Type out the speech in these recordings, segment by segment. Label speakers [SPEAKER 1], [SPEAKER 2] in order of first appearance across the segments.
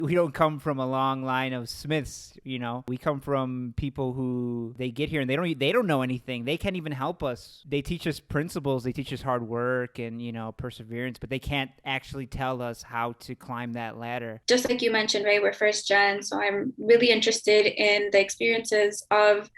[SPEAKER 1] We don't come from a long line of Smiths, you know. We come from people who they get here and they don't know anything. They can't even help us. They teach us principles, they teach us hard work and, you know, perseverance, but they can't actually tell us how to climb that ladder.
[SPEAKER 2] Just like you mentioned, right, we're first gen, so I'm really interested in the experiences of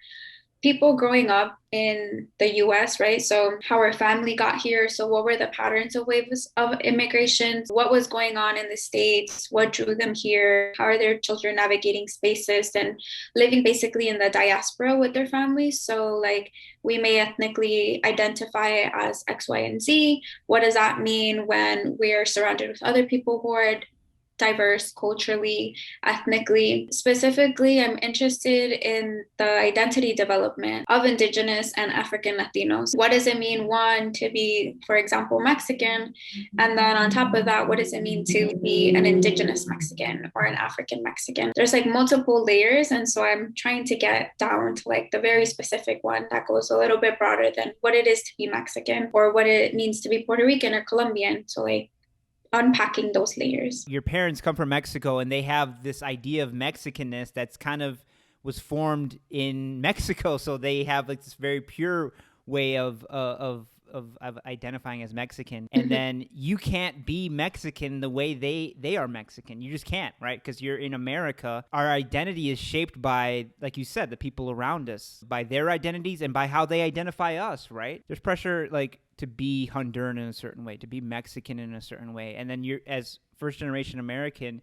[SPEAKER 2] people growing up in the US, right? So, how our family got here. So, what were the patterns of waves of immigration? What was going on in the States? What drew them here? How are their children navigating spaces and living basically in the diaspora with their families? So, like, we may ethnically identify as X, Y, and Z. What does that mean when we're surrounded with other people who are diverse culturally, ethnically? Specifically, I'm interested in the identity development of Indigenous and African Latinos. What does it mean, one, to be, for example, Mexican? And then on top of that, what does it mean to be an Indigenous Mexican or an African Mexican? There's like multiple layers. And so I'm trying to get down to like the very specific one that goes a little bit broader than what it is to be Mexican or what it means to be Puerto Rican or Colombian. So, like, unpacking those layers.
[SPEAKER 1] Your parents come from Mexico and they have this idea of Mexicanness that's kind of was formed in Mexico. So they have like this very pure way of identifying as Mexican. And then you can't be Mexican the way they are Mexican. You just can't, right? Because you're in America. Our identity is shaped by, like you said, the people around us, by their identities and by how they identify us, right? There's pressure like to be Honduran in a certain way, to be Mexican in a certain way. And then you're, as first generation American,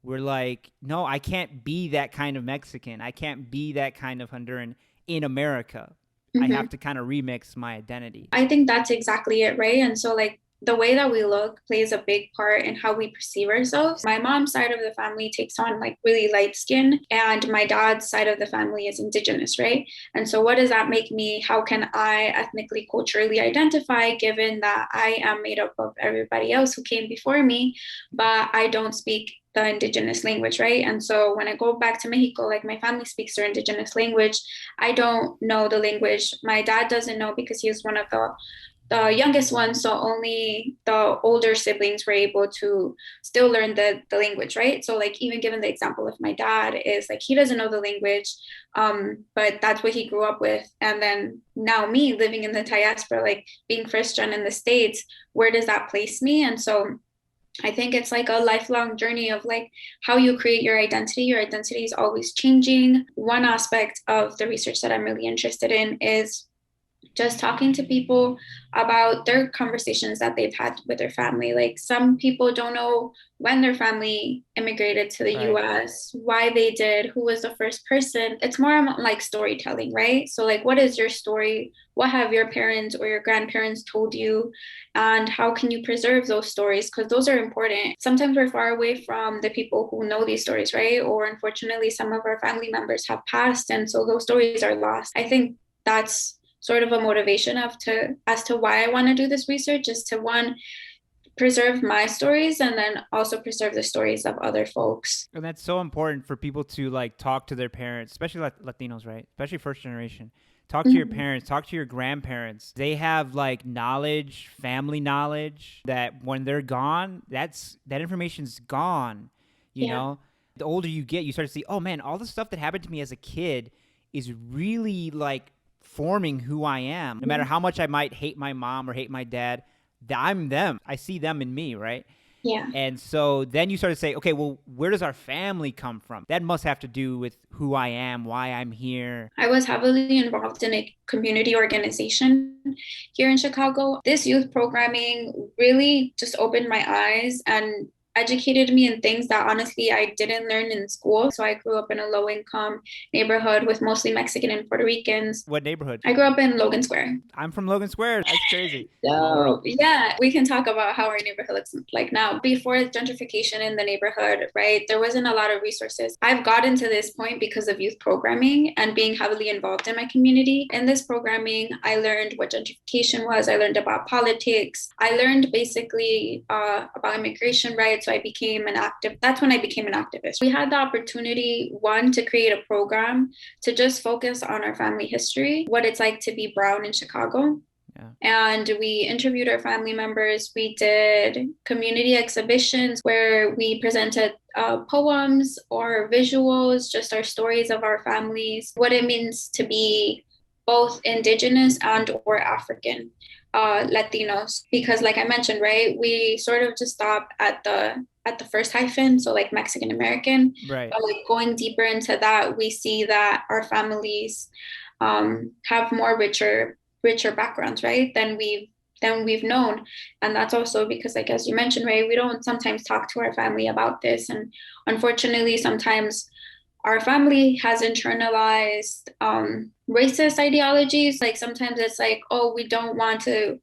[SPEAKER 1] we're like, no, I can't be that kind of Mexican. I can't be that kind of Honduran in America. I have to kind of remix my identity.
[SPEAKER 2] I think that's exactly it, right? And so, like, the way that we look plays a big part in how we perceive ourselves. My mom's side of the family takes on like really light skin, and my dad's side of the family is Indigenous, right? And so, what does that make me? How can I ethnically, culturally identify given that I am made up of everybody else who came before me, but I don't speak the Indigenous language, right? And so when I go back to Mexico, like my family speaks their Indigenous language. I don't know the language. My dad doesn't know because he was one of the youngest one, so only the older siblings were able to still learn the language, right? So like even given the example of my dad is like he doesn't know the language, but that's what he grew up with. And then now me living in the diaspora, like being first gen in the States, where does that place me? And so I think it's like a lifelong journey of like how you create your identity. Your identity is always changing. One aspect of the research that I'm really interested in is just talking to people about their conversations that they've had with their family. Like some people don't know when their family immigrated to the
[SPEAKER 1] Right.
[SPEAKER 2] US, why they did, who was the first person. It's more like storytelling, right? So like what is your story? What have your parents or your grandparents told you? And how can you preserve those stories? Because those are important. Sometimes we're far away from the people who know these stories, right? Or unfortunately, some of our family members have passed. And so those stories are lost. I think that's sort of a motivation as to why I want to do this research is to one preserve my stories and then also preserve the stories of other folks.
[SPEAKER 1] And that's so important for people to like talk to their parents, especially Latinos, right? Especially first generation. Talk to your parents, talk to your grandparents. They have like knowledge, family knowledge that when they're gone, that information's gone, you know? The older you get, you start to see, oh man, all the stuff that happened to me as a kid is really like forming who I am. No matter how much I might hate my mom or hate my dad, I'm them. I see them in me, right?
[SPEAKER 2] Yeah.
[SPEAKER 1] And so then you start to say, okay, well, where does our family come from? That must have to do with who I am, why I'm here.
[SPEAKER 2] I was heavily involved in a community organization here in Chicago. This youth programming really just opened my eyes and educated me in things that honestly I didn't learn in school. So I grew up in a low income neighborhood with mostly Mexican and Puerto Ricans.
[SPEAKER 1] What neighborhood?
[SPEAKER 2] I grew up in Logan Square.
[SPEAKER 1] I'm from Logan Square. That's crazy. Small
[SPEAKER 2] So,
[SPEAKER 1] world.
[SPEAKER 2] yeah, we can talk about how our neighborhood looks like now. Before gentrification in the neighborhood, right, there wasn't a lot of resources. I've gotten to this point because of youth programming and being heavily involved in my community. In this programming, I learned what gentrification was. I learned about politics. I learned basically about immigration rights. So that's when I became an activist. We had the opportunity, one, to create a program to just focus on our family history, what it's like to be brown in Chicago.
[SPEAKER 1] Yeah.
[SPEAKER 2] And we interviewed our family members. We did community exhibitions where we presented poems or visuals, just our stories of our families, what it means to be both indigenous and or African Latinos. Because like I mentioned, right, we sort of just stop at the first hyphen, so like Mexican American.
[SPEAKER 1] Right.
[SPEAKER 2] But like going deeper into that, we see that our families have more richer backgrounds, right, than we've known. And that's also because, like as you mentioned, right, we don't sometimes talk to our family about this. And unfortunately, sometimes our family has internalized racist ideologies. Like sometimes it's like, oh, we don't want to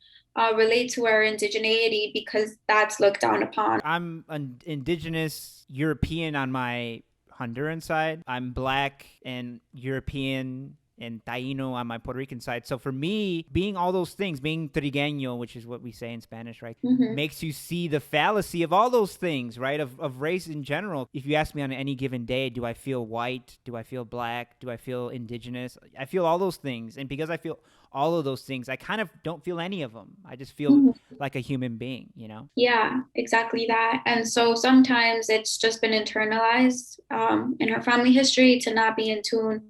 [SPEAKER 2] relate to our indigeneity because that's looked down upon.
[SPEAKER 1] I'm an indigenous European on my Honduran side. I'm black and European and Taino on my Puerto Rican side. So for me, being all those things, being trigueño, which is what we say in Spanish, right,
[SPEAKER 2] Mm-hmm.
[SPEAKER 1] makes you see the fallacy of all those things, right, of race in general. If you ask me on any given day, do I feel white? Do I feel black? Do I feel indigenous? I feel all those things. And because I feel all of those things, I kind of don't feel any of them. I just feel
[SPEAKER 2] Mm-hmm.
[SPEAKER 1] like a human being, you know?
[SPEAKER 2] Yeah, exactly that. And so sometimes it's just been internalized in her family history to not be in tune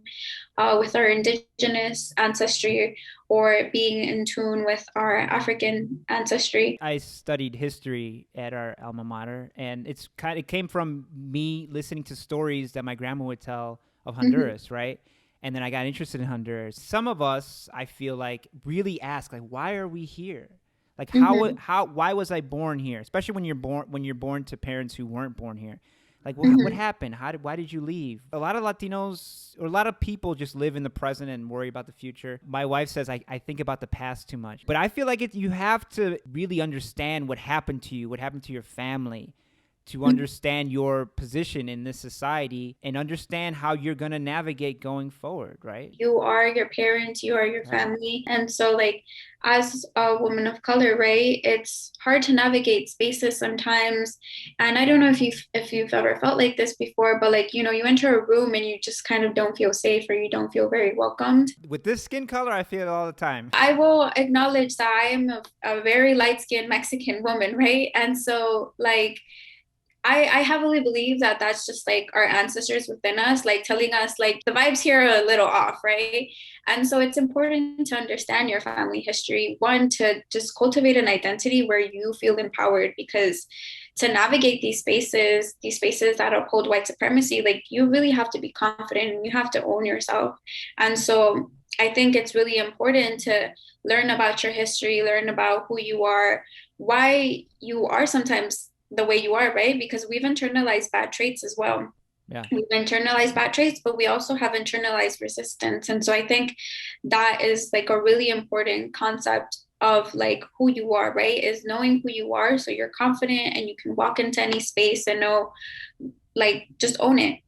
[SPEAKER 2] with our indigenous ancestry or being in tune with our African ancestry.
[SPEAKER 1] I studied history at our alma mater, and it came from me listening to stories that my grandma would tell of
[SPEAKER 2] Mm-hmm.
[SPEAKER 1] Honduras, right? And then I got interested in Honduras. Some of us, I feel like, really ask, like, why are we here? Like,
[SPEAKER 2] Mm-hmm.
[SPEAKER 1] why was I born here? Especially when you're born to parents who weren't born here. Like, what
[SPEAKER 2] Mm-hmm.
[SPEAKER 1] happened? Why did you leave? A lot of Latinos or a lot of people just live in the present and worry about the future. My wife says I think about the past too much. But I feel like you have to really understand what happened to you, what happened to your family, to understand your position in this society and understand how you're going to navigate going forward, right?
[SPEAKER 2] You are your parents, you are your
[SPEAKER 1] Right.
[SPEAKER 2] family. And so, like, as a woman of color, right, it's hard to navigate spaces sometimes. And I don't know if you've ever felt like this before, but like, you know, you enter a room and you just kind of don't feel safe or you don't feel very welcomed.
[SPEAKER 1] With this skin color, I feel it all the time.
[SPEAKER 2] I will acknowledge that I am a very light-skinned Mexican woman, right? And so, like, I heavily believe that that's just like our ancestors within us, like telling us like the vibes here are a little off, right? And so it's important to understand your family history. One, to just cultivate an identity where you feel empowered, because to navigate these spaces that uphold white supremacy, like you really have to be confident and you have to own yourself. And so I think it's really important to learn about your history, learn about who you are, why you are sometimes the way you are, right? Because we've internalized bad traits as well.
[SPEAKER 1] Yeah.
[SPEAKER 2] We've internalized bad traits, but we also have internalized resistance. And so I think that is like a really important concept of like who you are, right? Is knowing who you are so you're confident and you can walk into any space and know, like, just own it.